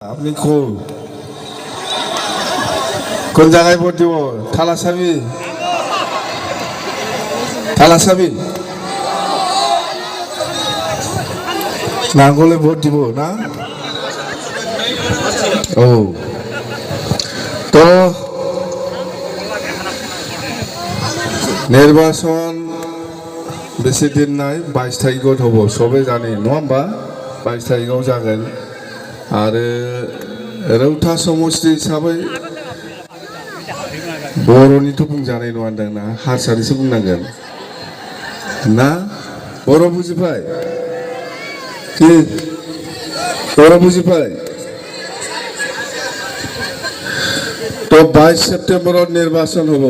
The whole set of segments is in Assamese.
আপনি কোন জায়গায় ভোট দিব? থালাসাবি নাঙ্গলে ভোট দিব না? ও তো নির্বাচন বেশি দিন নাই, 22 তারিখত হব, সবে জানি নয় होमबा 22 তারিখआव जागोन। आरो रौता समष्टि हिसाबै बर'निथ' बुंजानाय नङा होनदों ना, हारसानिसो बुंनांगोन ना? बर' बुजिबाय कि बर' बुजिबाय? তো 22 সেপ্টেম্বরত নির্বাচন হব,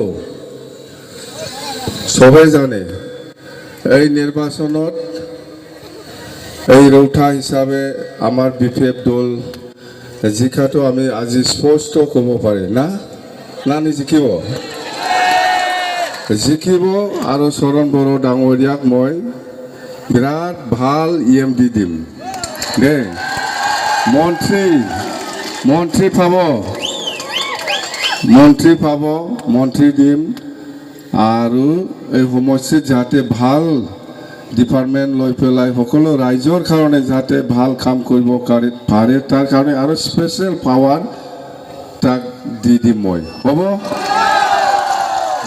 সবাই জানে। এই নির্বাচনত এই রৌতা হিসাবে আমার বিপিএফ দল জিকাটো আমি আজি স্পষ্ট ক'ব পাৰি না নিজিকিব আৰু চৰণ বড়ো ডাঙৰীয়াক মই বিৰাট ভাল EMD দিম দেই। মন্ত্ৰী পাব, মন্ত্ৰী দিম। আৰু এই সমষ্টিত যাতে ভাল ডিপাৰ্টমেণ্ট লৈ পেলাই সকলো ৰাইজৰ কাৰণে যাতে ভাল কাম কৰিব পাৰে, তাৰ কাৰণে আৰু স্পেচিয়েল পাৱাৰ তাক দি দিম মই। হ'ব?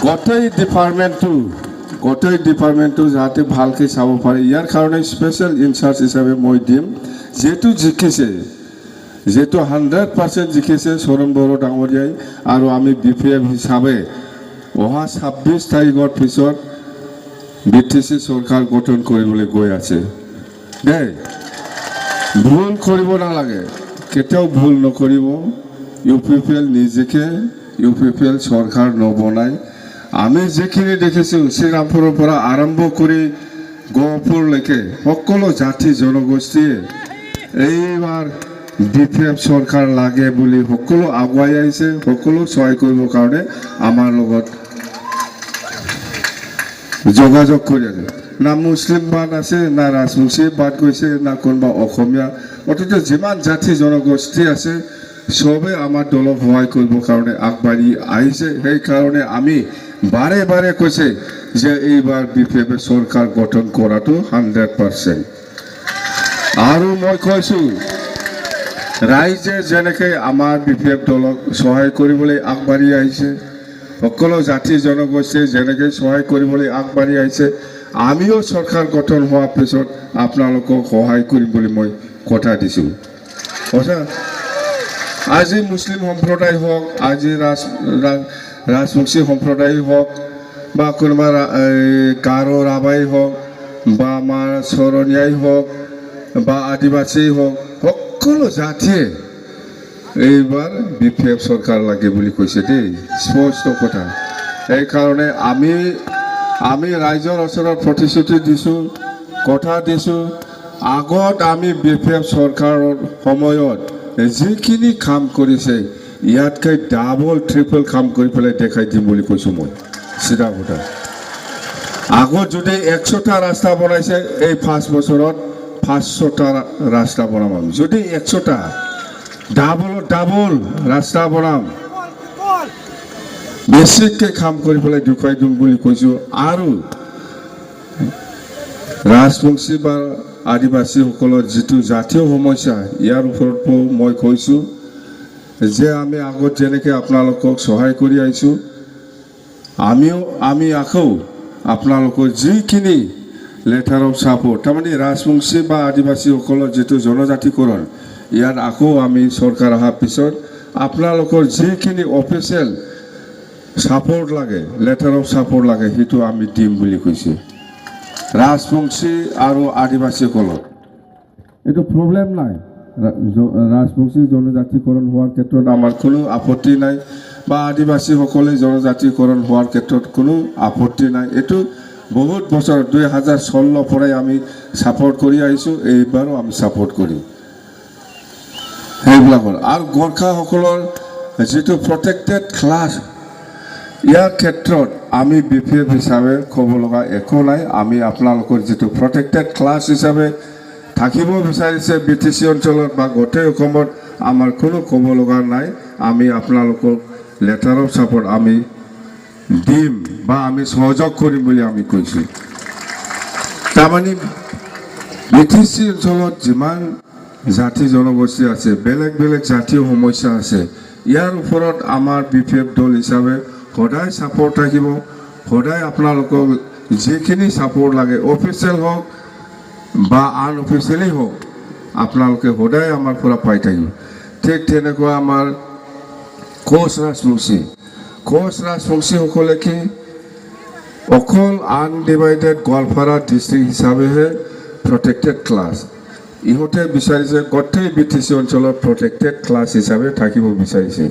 গোটেই ডিপাৰ্টমেণ্টটো যাতে ভালকৈ চাব পাৰে, ইয়াৰ কাৰণে স্পেচিয়েল ইনচাৰ্জ হিচাপে মই দিম। যিহেতু 100% জিকিছে চৰণ বড়ো ডাঙৰীয়াই, আৰু আমি BPF হিচাপে অহা 26 তাৰিখৰ পিছত BTC চৰকাৰ গঠন কৰিবলৈ গৈ আছে দেই। ভুল কৰিব নালাগে, কেতিয়াও ভুল নকৰিব। UPPL নিজকে UPPL চৰকাৰ নবনাই। আমি যিখিনি দেখিছোঁ শ্ৰীৰামপুৰৰ পৰা আৰম্ভ কৰি গহপুৰলৈকে সকলো জাতি জনগোষ্ঠীয়ে এইবাৰ BPF চৰকাৰ লাগে বুলি সকলো আগুৱাই আহিছে, সকলো সহায় কৰিবৰ কাৰণে আমাৰ লগত যোগাযোগ কৰি আছে। না মুছলিম বাদ আছে, না ৰাজবংশী বাদ গৈছে, না কোনোবা অসমীয়া, অথচ যিমান জাতি জনগোষ্ঠী আছে চবে আমাৰ দলক সহায় কৰিবৰ কাৰণে আগবাঢ়ি আহিছে। সেইকাৰণে আমি বাৰে বাৰে কৈছে যে এইবাৰ BPF চৰকাৰ গঠন কৰাটো 100%। আৰু মই কৈছোঁ ৰাইজে যেনেকৈ আমাৰ BPF দলক সহায় কৰিবলৈ আগবাঢ়ি আহিছে, সকলো জাতি জনগোষ্ঠীয়ে যেনেকৈ সহায় কৰিবলৈ আগবাঢ়ি আহিছে, আমিও চৰকাৰ গঠন হোৱাৰ পিছত আপোনালোকক সহায় কৰিম বুলি মই কথা দিছোঁ। আজি মুছলিম সম্প্ৰদায় হওক, আজি ৰাজবংশী সম্প্ৰদায় হওক, বা কোনোবা গাৰো ৰাভাই হওক, বা আমাৰ চৰণীয়াই হওক, বা আদিবাসী হওক, সকলো জাতিয়ে এইবাৰ BPF চৰকাৰ লাগে বুলি কৈছে দেই, স্পষ্ট কথা। সেইকাৰণে আমি ৰাইজৰ ওচৰত প্ৰতিশ্ৰুতি দিছোঁ, কথা দিছোঁ, আগত আমি BPF চৰকাৰৰ সময়ত যিখিনি কাম কৰিছে ইয়াতকৈ ডাবল ট্ৰিপল কাম কৰি পেলাই দেখাই দিম বুলি কৈছোঁ মই, চিধা কথা। আগত যদি 100টা ৰাস্তা বনাইছে, এই 5 বছৰত 500টা ৰাস্তা বনাম। যদি 100টা ডাবল ৰাস্তা বনাম, বেছিকৈ কাম কৰি পেলাই দেখুৱাই দিম বুলি কৈছোঁ। আৰু ৰাজবংশী বা আদিবাসীসকলৰ যিটো জাতীয় সমস্যা, ইয়াৰ ওপৰতো মই কৈছোঁ যে আমি আগত যেনেকৈ আপোনালোকক সহায় কৰি আহিছোঁ, আমি আকৌ আপোনালোকৰ যিখিনি লেটাৰ অফ ছাপোৰ্ট, তাৰমানে ৰাজবংশী বা আদিবাসীসকলৰ যিটো জনজাতিকৰণ, ইয়াত আকৌ আমি চৰকাৰ অহাৰ পিছত আপোনালোকৰ যিখিনি অফিচিয়েল ছাপোৰ্ট লাগে, লেটাৰ অফ ছাপোৰ্ট লাগে, সেইটো আমি দিম বুলি কৈছোঁ। ৰাজবংশী আৰু আদিবাসীসকলৰ এইটো প্ৰব্লেম নাই। ৰাজবংশী জনজাতিকৰণ হোৱাৰ ক্ষেত্ৰত আমাৰ কোনো আপত্তি নাই, বা আদিবাসীসকলে জনজাতিকৰণ হোৱাৰ ক্ষেত্ৰত কোনো আপত্তি নাই। এইটো বহুত বছৰ 2016 পৰাই আমি ছাপোৰ্ট কৰি আহিছোঁ, এইবাৰো আমি ছাপোৰ্ট কৰিম সেইবিলাকৰ। আৰু গোৰ্খাসকলৰ যিটো প্ৰটেক্টেড ক্লাছ, ইয়াৰ ক্ষেত্ৰত আমি BPF হিচাপে ক'ব লগা একো নাই। আমি আপোনালোকৰ যিটো প্ৰটেক্টেড ক্লাছ হিচাপে থাকিব বিচাৰিছে BTC অঞ্চলত বা গোটেই অসমত, আমাৰ কোনো ক'ব লগা নাই আমি আপোনালোকক লেটাৰ অফ ছাপোৰ্ট আমি দিম বা আমি সহযোগ কৰিম বুলি আমি কৈছোঁ তাৰমানে BTC অঞ্চলত যিমান জাতি জনগোষ্ঠী আছে বেলেগ বেলেগ জাতীয় সমস্যা আছে ইয়াৰ ওপৰত আমাৰ BPF দল হিচাপে সদায় ছাপোৰ্ট থাকিব সদায় আপোনালোকক যিখিনি ছাপোৰ্ট লাগে অফিচিয়েল হওক বা আনঅফিচিয়েলি হওক আপোনালোকে সদায় আমাৰ পৰা পাই থাকিব ঠিক তেনেকুৱা আমাৰ কোচ ৰাজবংশীসকলে কি অকল আনডিভাইডেড গোৱালপাৰা ডিষ্ট্ৰিক্ট হিচাপেহে প্ৰটেক্টেড ক্লাছ ইহঁতে বিচাৰিছে গোটেই BTC অঞ্চলত প্ৰটেক্টেড ক্লাছ হিচাপে থাকিব বিচাৰিছে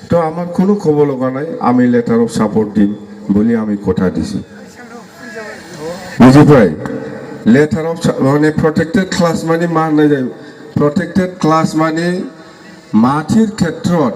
তো আমাৰ কোনো ক'ব লগা নাই আমি লেটাৰ অফ ছাপোৰ্ট দিম বুলি আমি কথা দিছোঁ বুজি পাই লেটাৰ অফ মানে প্ৰটেক্টেড ক্লাছ মানে মান নাযায় প্ৰটেক্টেড ক্লাছ মানে মাটিৰ ক্ষেত্ৰত